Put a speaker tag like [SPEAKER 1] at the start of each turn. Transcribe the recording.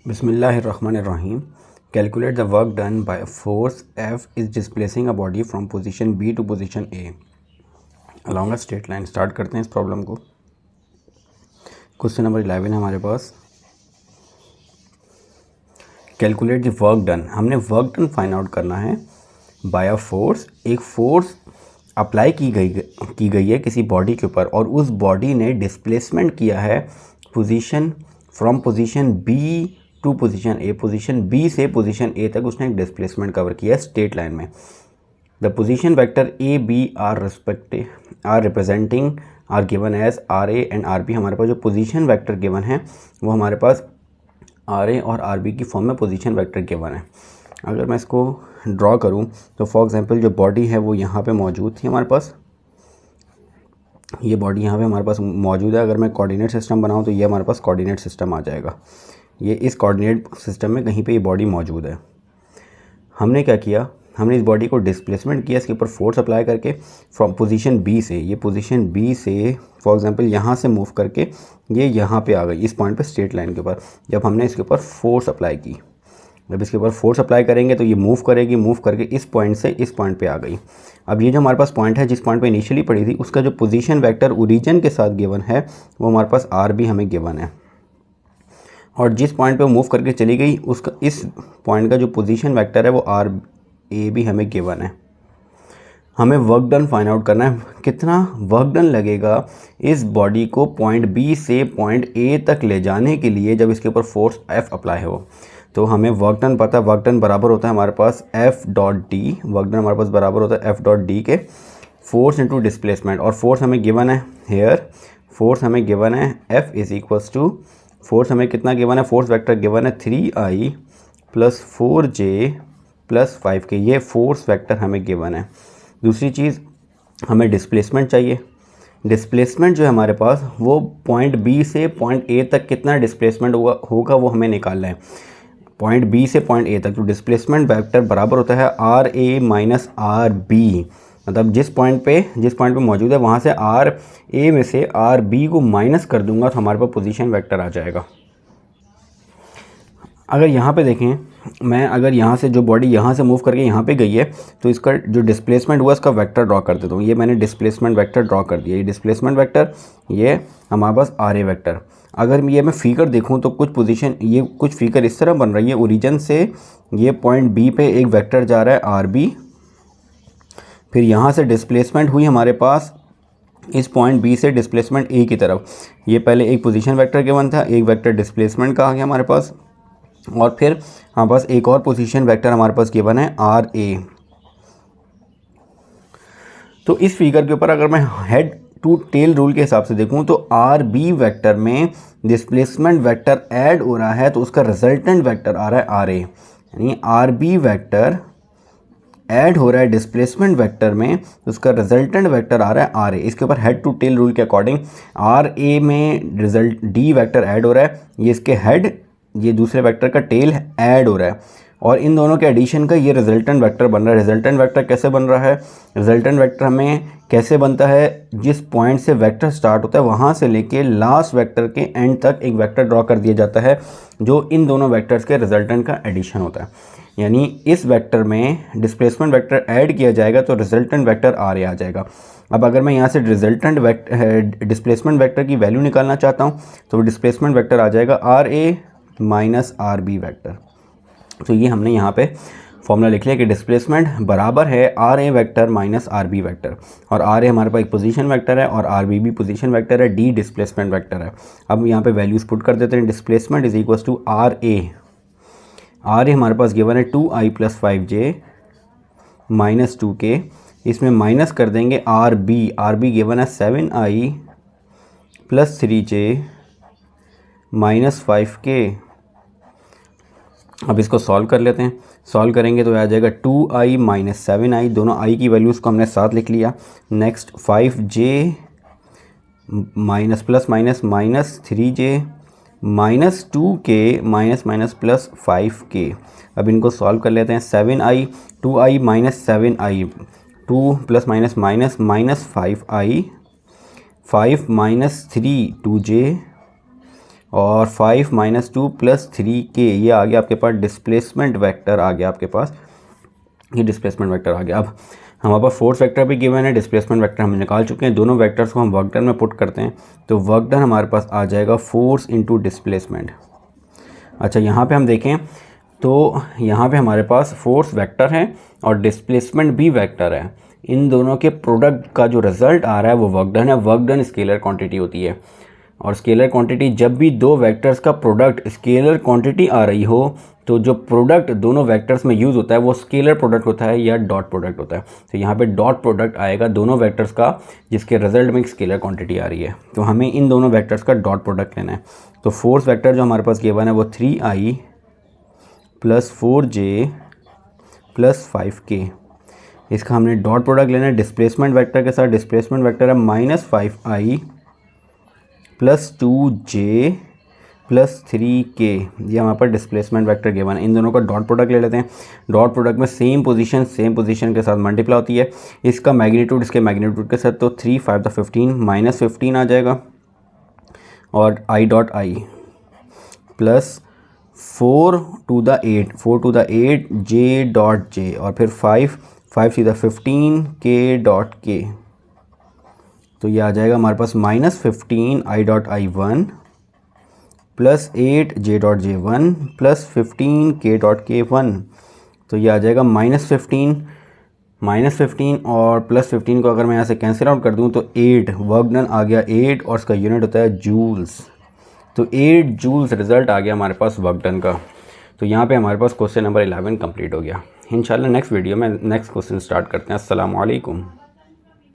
[SPEAKER 1] Bismillahirrahmanirrahim. Calculate the work done by a force F is displacing a body from position B to position A along a straight line. Start करते हैं इस problem को। Question number 11 है हमारे पास। Calculate the work done. हमने work done find out करना है बाय अ फोर्स। एक फोर्स अप्लाई की गई है किसी बॉडी के ऊपर और उस बॉडी ने डिस्प्लेसमेंट किया है position from position B to position A. Position B से पोजीशन ए तक उसने एक डिस्प्लेसमेंट कवर किया है स्ट्रेट लाइन में। The position vector A B are representing are given as R A and R B. हमारे पास जो पोजीशन वेक्टर गिवन है वो हमारे पास आर ए और आर बी की फॉर्म में पोजीशन वेक्टर गिवन है। अगर मैं इसको ड्रॉ करूं तो फॉर एग्जांपल जो बॉडी है वो यहाँ पे मौजूद थी हमारे पास, ये बॉडी यहाँ पे हमारे पास मौजूद है। अगर मैं कोऑर्डिनेट सिस्टम बनाऊं तो ये हमारे पास कोऑर्डिनेट सिस्टम आ जाएगा। ये इस कोऑर्डिनेट सिस्टम में कहीं पे ये बॉडी मौजूद है। हमने क्या किया, हमने इस बॉडी को डिस्प्लेसमेंट किया इसके ऊपर फोर्स अप्लाई करके फ्रॉम पोजीशन बी से। ये पोजीशन बी से फॉर एग्जांपल यहाँ से मूव करके ये यहाँ पे आ गई इस पॉइंट पे स्ट्रेट लाइन के ऊपर। जब हमने इसके ऊपर फोर्स अप्लाई की, जब इसके ऊपर फोर्स अप्लाई करेंगे तो ये मूव करेगी, मूव करके इस पॉइंट से इस पॉइंट पे आ गई। अब ये जो हमारे पास पॉइंट है जिस पॉइंट पे इनिशियली पड़ी थी उसका जो पोजीशन वेक्टर ओरिजिन के साथ गिवन है वो हमारे पास आर बी हमें गिवन है। और जिस पॉइंट पे मूव करके चली गई उसका इस पॉइंट का जो पोजीशन वेक्टर है वो आर ए भी हमें गिवन है। हमें वर्क डन फाइंड आउट करना है। कितना वर्क डन लगेगा इस बॉडी को पॉइंट बी से पॉइंट ए तक ले जाने के लिए जब इसके ऊपर फोर्स एफ अप्लाई हो। तो हमें वर्क डन पता है, वर्क डन बराबर होता है हमारे पास F dot D. Work done हमारे पास बराबर होता है एफ डॉट डी के फोर्स इंटू डिस्प्लेसमेंट। और फोर्स हमें गिवन है हेयर, फोर्स हमें गिवन है F is equals to, force हमें कितना गिवन है, फोर्स वेक्टर गिवन है 3i plus 4j plus 5k। ये फोर्स वेक्टर हमें गिवन है। दूसरी चीज़ हमें डिस्प्लेसमेंट चाहिए। डिस्प्लेसमेंट जो है हमारे पास वो पॉइंट बी से पॉइंट ए तक कितना डिस्प्लेसमेंट होगा वो हमें निकालना है। पॉइंट बी से पॉइंट ए तक तो डिस्प्लेसमेंट वेक्टर बराबर होता है are A minus are B. मतलब जिस पॉइंट पे मौजूद है वहाँ से आर ए में से आर बी को माइनस कर दूंगा तो हमारे पास पोजीशन वेक्टर आ जाएगा। अगर यहाँ पे देखें, मैं अगर यहाँ से जो बॉडी यहाँ से मूव करके यहाँ पे गई है तो इसका जो डिस्प्लेसमेंट हुआ इसका वेक्टर ड्रॉ कर देता हूँ। ये मैंने डिस्प्लेसमेंट वेक्टर ड्रॉ कर दिया। ये डिस्प्लेसमेंट वेक्टर, ये हमारे पास आर ए वेक्टर। अगर ये मैं फिगर देखूँ तो कुछ फिगर इस तरह बन रही है। ओरिजिन से ये पॉइंट बी पे एक वेक्टर जा रहा है आर बी, फिर यहाँ से डिस्प्लेसमेंट हुई हमारे पास इस पॉइंट बी से डिस्प्लेसमेंट ए की तरफ। ये पहले एक पोजीशन वेक्टर गिवन था, एक वेक्टर डिस्प्लेसमेंट का आ गया हमारे पास, और फिर हमारे पास एक और पोजीशन वेक्टर हमारे पास गिवन है आर ए। तो इस फिगर के ऊपर अगर मैं हेड टू टेल रूल के हिसाब से देखूं तो आर बी वेक्टर में डिस्प्लेसमेंट वेक्टर ऐड हो रहा है तो उसका रिजल्टेंट वेक्टर आ रहा है आर ए। यानी आर बी वेक्टर ऐड हो रहा है डिस्प्लेसमेंट वेक्टर में तो उसका रिजल्टेंट वेक्टर आ रहा है आर ए। इसके ऊपर हेड टू टेल रूल के अकॉर्डिंग आर ए में रिजल्ट डी वेक्टर ऐड हो रहा है, ये इसके हेड, ये दूसरे वेक्टर का टेल ऐड हो रहा है और इन दोनों के एडिशन का ये रिजल्टेंट वेक्टर बन रहा है। रिजल्टेंट वेक्टर कैसे बन रहा है, रिजल्टेंट वेक्टर हमें कैसे बनता है, जिस पॉइंट से वेक्टर स्टार्ट होता है वहाँ से लेके लास्ट वेक्टर के एंड तक एक वेक्टर ड्रॉ कर दिया जाता है जो इन दोनों वेक्टर्स के रिजल्टेंट का एडिशन होता है। यानी इस वेक्टर में डिस्प्लेसमेंट वेक्टर ऐड किया जाएगा तो रिजल्टेंट वेक्टर आर ए आ जाएगा। अब अगर मैं यहाँ से डिस्प्लेसमेंट वेक्टर की वैल्यू निकालना चाहता हूँ तो डिस्प्लेसमेंट वेक्टर आ जाएगा R A minus R B vector. तो ये हमने यहाँ पे फॉर्मूला लिख लिया कि डिस्प्लेसमेंट बराबर है are a vector minus R B vector. और आर ए हमारे पास एक पोजीशन वेक्टर है और आर बी भी पोजीशन वेक्टर है, डी डिस्प्लेसमेंट वेक्टर है। अब यहाँ पे वैल्यूज पुट कर देते हैं। Displacement is equals to r a हमारे पास गिवन है 2i plus 5j minus 2k। इसमें माइनस कर देंगे आर बी गिवन है 7i plus 3j minus 5k। अब इसको सॉल्व कर लेते हैं। सॉल्व करेंगे तो आ जाएगा 2i माइनस 7i, दोनों i की वैल्यूज़ को हमने साथ लिख लिया। Next 5j minus plus minus minus 3j minus 2k minus minus plus 5k। अब इनको सॉल्व कर लेते हैं। 7i 2i minus 7i, 2 plus minus minus minus 5i, 5 minus 3 2j और 5 - 2 + 3k ये आ गया आपके पास डिस्प्लेसमेंट वेक्टर आ गया आपके पास, ये डिस्प्लेसमेंट वेक्टर आ गया। अब हमारे पास फोर्स वेक्टर भी गिवन है, डिस्प्लेसमेंट वेक्टर हम निकाल चुके हैं। दोनों वेक्टर्स को हम वर्क डन में पुट करते हैं तो वर्क डन हमारे पास आ जाएगा फोर्स इंटू डिस्प्लेसमेंट। अच्छा यहाँ पे हम देखें तो यहाँ पे हमारे पास फोर्स वेक्टर है और डिस्प्लेसमेंट भी वेक्टर है। इन दोनों के प्रोडक्ट का जो रिजल्ट आ रहा है वो वर्क डन है। वर्क डन स्केलर क्वांटिटी होती है और स्केलर क्वांटिटी जब भी दो वेक्टर्स का प्रोडक्ट स्केलर क्वांटिटी आ रही हो तो जो प्रोडक्ट दोनों वेक्टर्स में यूज़ होता है वो स्केलर प्रोडक्ट होता है या डॉट प्रोडक्ट होता है। तो यहाँ पे डॉट प्रोडक्ट आएगा दोनों वेक्टर्स का जिसके रिजल्ट में एक स्केलर क्वांटिटी आ रही है। तो हमें इन दोनों वेक्टर्स का डॉट प्रोडक्ट लेना है। तो फोर्स वेक्टर जो हमारे पास गिवन है वो 3i + 4j + 5k, इसका हमने डॉट प्रोडक्ट लेना है डिस्प्लेसमेंट वेक्टर के साथ। डिस्प्लेसमेंट वेक्टर है -5i + 2j + 3k, ये हमारे पास डिस्प्लेसमेंट वेक्टर गिवन है। इन दोनों का डॉट प्रोडक्ट ले लेते हैं। डॉट प्रोडक्ट में सेम पोजीशन के साथ मल्टीप्लाई होती है। इसका मैग्नीट्यूड इसके मैग्नीट्यूड के साथ, तो 3 × 5 = 15 -15 आ जाएगा और i dot i + 4 × 8 j dot j और फिर 5 × 15 k डॉट k। तो ये आ जाएगा हमारे पास -15 i dot i1 + 8 j dot j1 + 15 k dot k1। तो ये आ जाएगा -15 और +15 को अगर मैं यहाँ से कैंसिल आउट कर दूँ तो 8 वर्क डन आ गया 8 और इसका यूनिट होता है जूल्स। तो 8 जूल्स रिजल्ट आ गया हमारे पास वर्क डन का। तो यहाँ पे हमारे पास क्वेश्चन नंबर 11 कंप्लीट हो गया। इंशाल्लाह नेक्स्ट वीडियो में नेक्स्ट क्वेश्चन स्टार्ट करते हैं। अस्सलाम वालेकुम।